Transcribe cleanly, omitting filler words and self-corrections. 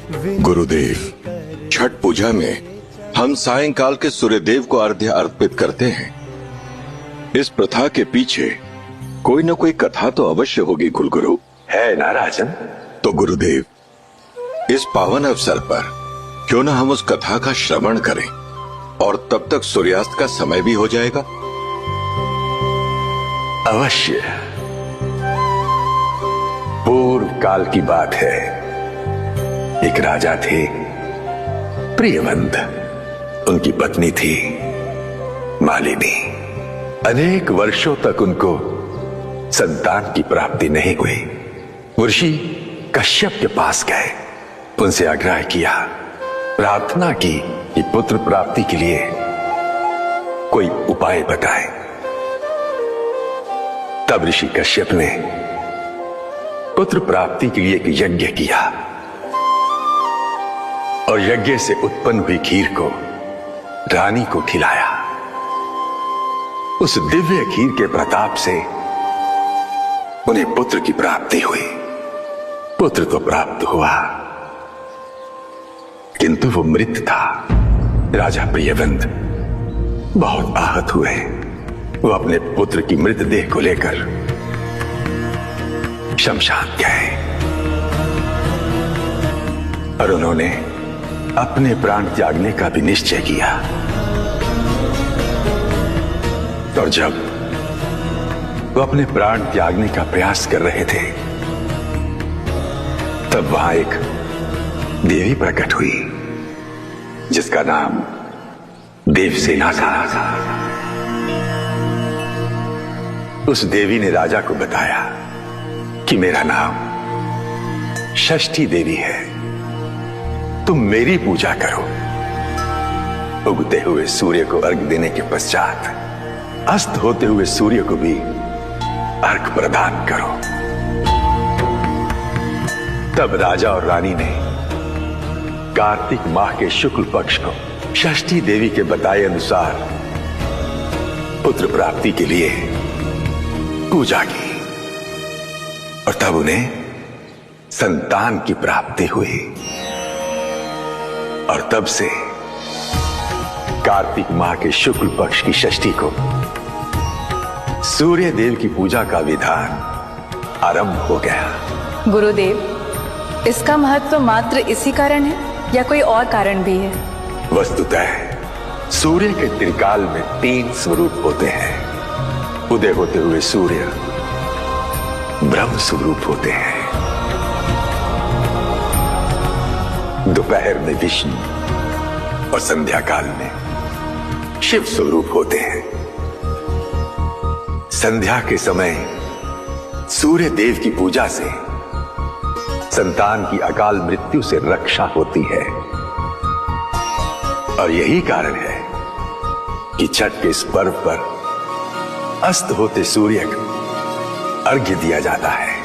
गुरुदेव, छठ पूजा में हम सायंकाल के सूर्यदेव को अर्घ्य अर्पित करते हैं। इस प्रथा के पीछे कोई न कोई कथा तो अवश्य होगी कुलगुरु। है ना राजन? तो गुरुदेव, इस पावन अवसर पर क्यों न हम उस कथा का श्रवण करें, और तब तक सूर्यास्त का समय भी हो जाएगा। अवश्य। पूर्व काल की बात है। एक राजा थे, प्रियवंत। उनकी पत्नी थी मालिनी। अनेक वर्षों तक उनको संतान की प्राप्ति नहीं हुई। ऋषि कश्यप के पास गए, उनसे आग्रह किया, प्रार्थना की कि पुत्र प्राप्ति के लिए कोई उपाय बताएं। तब ऋषि कश्यप ने पुत्र प्राप्ति के लिए एक यज्ञ किया और यज्ञ से उत्पन्न हुई खीर को रानी को खिलाया। उस दिव्य खीर के प्रताप से उन्हें पुत्र की प्राप्ति हुई। पुत्र तो प्राप्त हुआ, किंतु वो मृत था। राजा प्रियवंत बहुत आहत हुए। वो अपने पुत्र की मृतदेह को लेकर शमशान गए और उन्होंने अपने प्राण त्यागने का भी निश्चय किया। और जब वो अपने प्राण त्यागने का प्रयास कर रहे थे, तब वहां एक देवी प्रकट हुई, जिसका नाम देवसेना था। उस देवी ने राजा को बताया कि मेरा नाम षष्ठी देवी है, तुम मेरी पूजा करो। उगते हुए सूर्य को अर्घ देने के पश्चात अस्त होते हुए सूर्य को भी अर्घ प्रदान करो। तब राजा और रानी ने कार्तिक माह के शुक्ल पक्ष को षष्ठी देवी के बताए अनुसार पुत्र प्राप्ति के लिए पूजा की, और तब उन्हें संतान की प्राप्ति हुई। और तब से कार्तिक माह के शुक्ल पक्ष की षष्ठी को सूर्य देव की पूजा का विधान आरंभ हो गया। गुरुदेव, इसका महत्व मात्र इसी कारण है या कोई और कारण भी है? वस्तुतः सूर्य के त्रिकाल में 3 स्वरूप होते हैं। उदय होते हुए सूर्य ब्रह्म स्वरूप होते हैं, दोपहर में विष्णु और संध्या काल में शिव स्वरूप होते हैं। संध्या के समय सूर्य देव की पूजा से संतान की अकाल मृत्यु से रक्षा होती है, और यही कारण है कि छठ के इस पर्व पर अस्त होते सूर्य को अर्घ्य दिया जाता है।